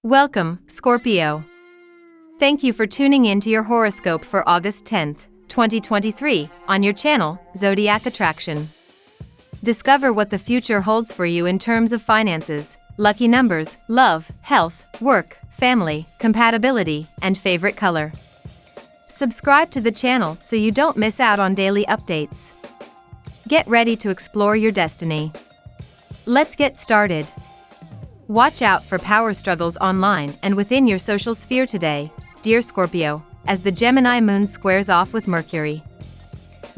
Welcome, Scorpio. Thank you for tuning in to your horoscope for August 10th, 2023, on your channel, Zodiac Attraction. Discover what the future holds for you in terms of finances, lucky numbers, love, health, work, family, compatibility, and favorite color. Subscribe to the channel so you don't miss out on daily updates. Get ready to explore your destiny. Let's get started. Watch out for power struggles online and within your social sphere today, dear Scorpio, as the Gemini moon squares off with Mercury.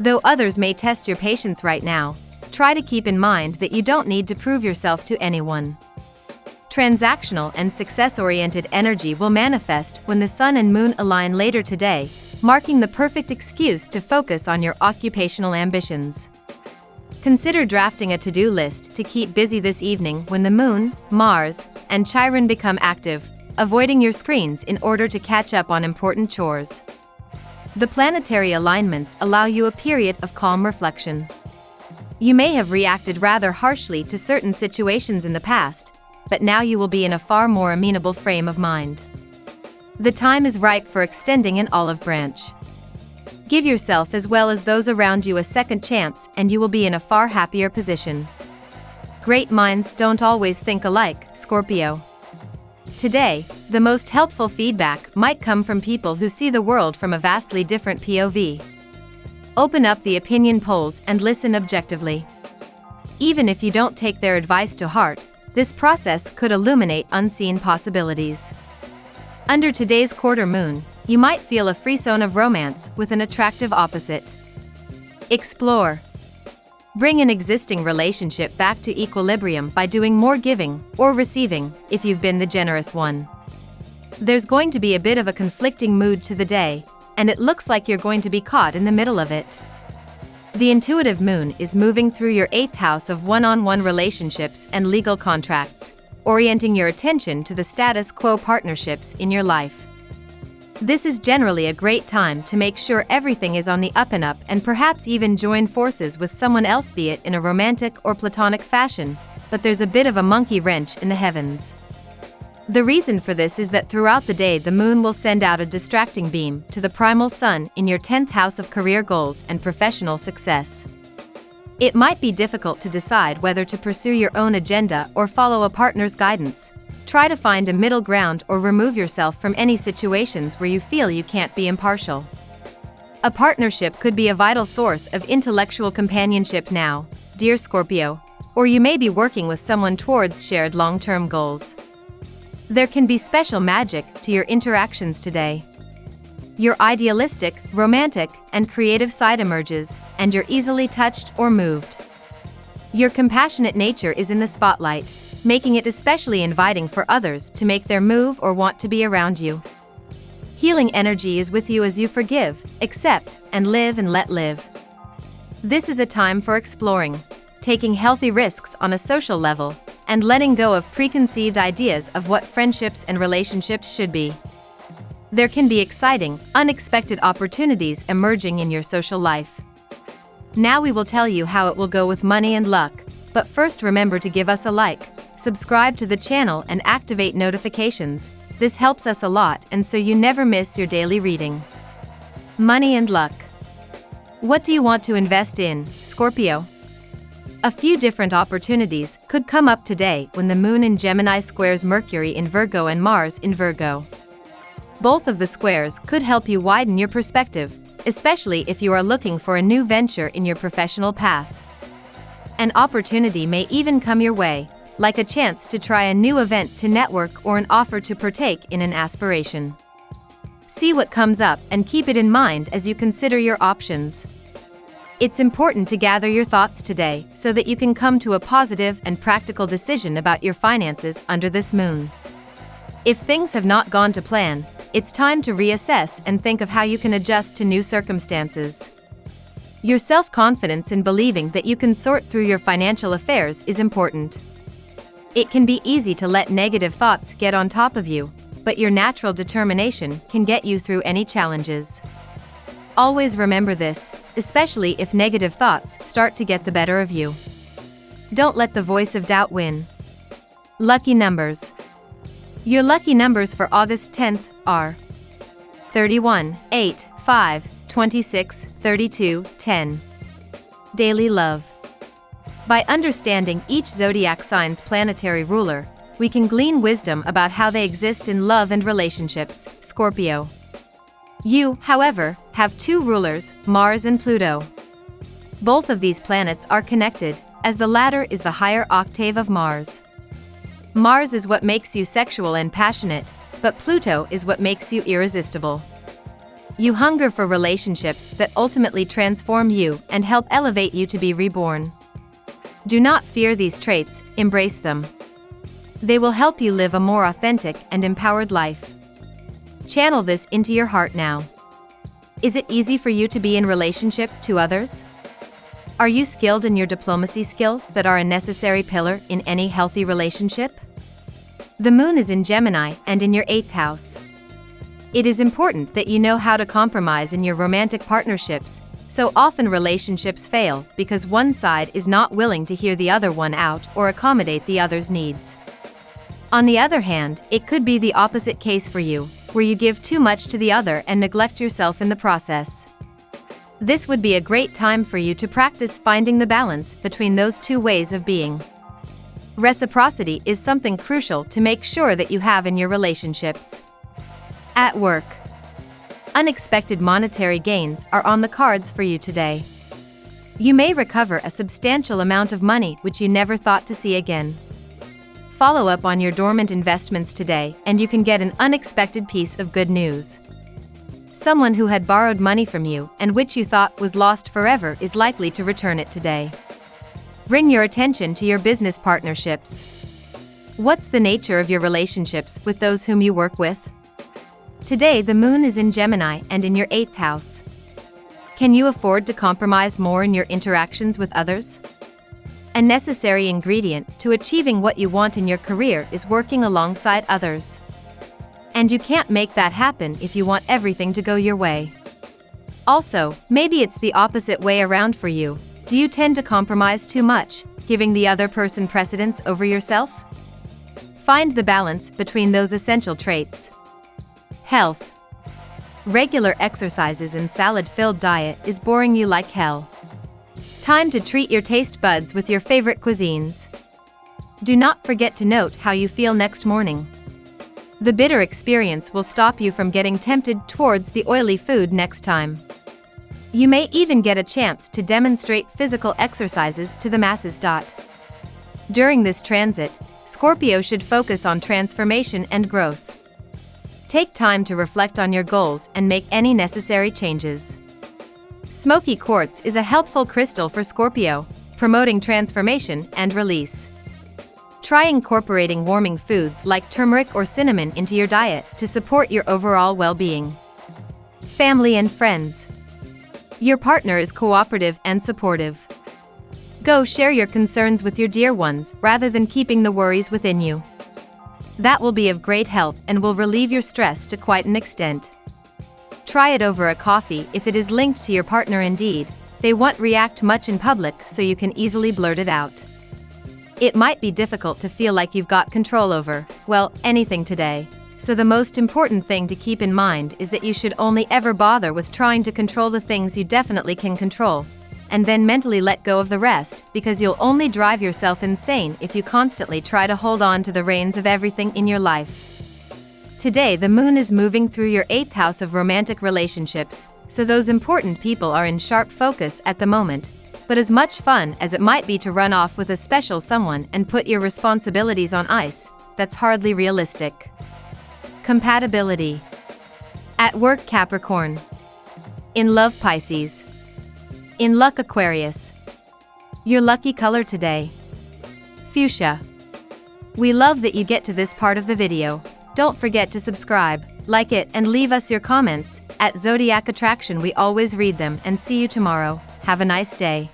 Though others may test your patience right now, try to keep in mind that you don't need to prove yourself to anyone. Transactional and success-oriented energy will manifest when the Sun and Moon align later today, marking the perfect excuse to focus on your occupational ambitions. Consider drafting a to-do list to keep busy this evening when the Moon, Mars, and Chiron become active, avoiding your screens in order to catch up on important chores. The planetary alignments allow you a period of calm reflection. You may have reacted rather harshly to certain situations in the past, but now you will be in a far more amenable frame of mind. The time is ripe for extending an olive branch. Give yourself as well as those around you a second chance and you will be in a far happier position. Great minds don't always think alike, Scorpio. Today, the most helpful feedback might come from people who see the world from a vastly different POV. Open up the opinion polls and listen objectively. Even if you don't take their advice to heart, this process could illuminate unseen possibilities. Under today's quarter moon, you might feel a frisson of romance with an attractive opposite. Explore. Bring an existing relationship back to equilibrium by doing more giving or receiving if you've been the generous one. There's going to be a bit of a conflicting mood to the day, and it looks like you're going to be caught in the middle of it. The intuitive moon is moving through your 8th house of one-on-one relationships and legal contracts, orienting your attention to the status quo partnerships in your life. This is generally a great time to make sure everything is on the up and up and perhaps even join forces with someone else, be it in a romantic or platonic fashion, but there's a bit of a monkey wrench in the heavens. The reason for this is that throughout the day the moon will send out a distracting beam to the primal sun in your 10th house of career goals and professional success. It might be difficult to decide whether to pursue your own agenda or follow a partner's guidance. Try to find a middle ground or remove yourself from any situations where you feel you can't be impartial. A partnership could be a vital source of intellectual companionship now, dear Scorpio, or you may be working with someone towards shared long-term goals. There can be special magic to your interactions today. Your idealistic, romantic, and creative side emerges, and you're easily touched or moved. Your compassionate nature is in the spotlight, making it especially inviting for others to make their move or want to be around you. Healing energy is with you as you forgive, accept, and live and let live. This is a time for exploring, taking healthy risks on a social level, and letting go of preconceived ideas of what friendships and relationships should be. There can be exciting, unexpected opportunities emerging in your social life. Now we will tell you how it will go with money and luck, but first remember to give us a like, subscribe to the channel and activate notifications. This helps us a lot and so you never miss your daily reading. Money and luck. What do you want to invest in, Scorpio? A few different opportunities could come up today when the moon in Gemini squares Mercury in Virgo and Mars in Virgo. Both of the squares could help you widen your perspective, especially if you are looking for a new venture in your professional path. An opportunity may even come your way, like a chance to try a new event to network or an offer to partake in an aspiration. See what comes up and keep it in mind as you consider your options. It's important to gather your thoughts today so that you can come to a positive and practical decision about your finances under this moon. If things have not gone to plan, it's time to reassess and think of how you can adjust to new circumstances. Your self-confidence in believing that you can sort through your financial affairs is important. It can be easy to let negative thoughts get on top of you, but your natural determination can get you through any challenges. Always remember this, especially if negative thoughts start to get the better of you. Don't let the voice of doubt win. Lucky numbers. Your lucky numbers for August 10th are 31, 8, 5, 26, 32, 10. Daily love. By understanding each zodiac sign's planetary ruler, we can glean wisdom about how they exist in love and relationships, Scorpio. You, however, have two rulers, Mars and Pluto. Both of these planets are connected, as the latter is the higher octave of Mars. Mars is what makes you sexual and passionate, but Pluto is what makes you irresistible. You hunger for relationships that ultimately transform you and help elevate you to be reborn. Do not fear these traits, embrace them. They will help you live a more authentic and empowered life. Channel this into your heart now. Is it easy for you to be in relationship to others? Are you skilled in your diplomacy skills that are a necessary pillar in any healthy relationship? The moon is in Gemini and in your 8th house. It is important that you know how to compromise in your romantic partnerships. So often relationships fail because one side is not willing to hear the other one out or accommodate the other's needs. On the other hand, it could be the opposite case for you, where you give too much to the other and neglect yourself in the process. This would be a great time for you to practice finding the balance between those two ways of being. Reciprocity is something crucial to make sure that you have in your relationships. At work. Unexpected monetary gains are on the cards for you today. You may recover a substantial amount of money which you never thought to see again. Follow up on your dormant investments today and you can get an unexpected piece of good news. Someone who had borrowed money from you and which you thought was lost forever is likely to return it today. Bring your attention to your business partnerships. What's the nature of your relationships with those whom you work with? Today the moon is in Gemini and in your 8th house. Can you afford to compromise more in your interactions with others? A necessary ingredient to achieving what you want in your career is working alongside others. And you can't make that happen if you want everything to go your way. Also, maybe it's the opposite way around for you. Do you tend to compromise too much, giving the other person precedence over yourself? Find the balance between those essential traits. Health. Regular exercises and salad-filled diet is boring you like hell. Time to treat your taste buds with your favorite cuisines. Do not forget to note how you feel next morning. The bitter experience will stop you from getting tempted towards the oily food next time. You may even get a chance to demonstrate physical exercises to the masses. During this transit, Scorpio should focus on transformation and growth. Take time to reflect on your goals and make any necessary changes. Smoky quartz is a helpful crystal for Scorpio, promoting transformation and release. Try incorporating warming foods like turmeric or cinnamon into your diet to support your overall well-being. Family and friends. Your partner is cooperative and supportive. Go share your concerns with your dear ones rather than keeping the worries within you. That will be of great help and will relieve your stress to quite an extent. Try it over a coffee if it is linked to your partner indeed. They won't react much in public so you can easily blurt it out. It might be difficult to feel like you've got control over, well, anything today. So the most important thing to keep in mind is that you should only ever bother with trying to control the things you definitely can control, and then mentally let go of the rest, because you'll only drive yourself insane if you constantly try to hold on to the reins of everything in your life. Today the moon is moving through your 8th house of romantic relationships, so those important people are in sharp focus at the moment. But as much fun as it might be to run off with a special someone and put your responsibilities on ice, that's hardly realistic. Compatibility. At work Capricorn. In love Pisces. In luck Aquarius. Your lucky color today. Fuchsia. We love that you get to this part of the video. Don't forget to subscribe, like it and leave us your comments. At Zodiac Attraction we always read them and see you tomorrow. Have a nice day.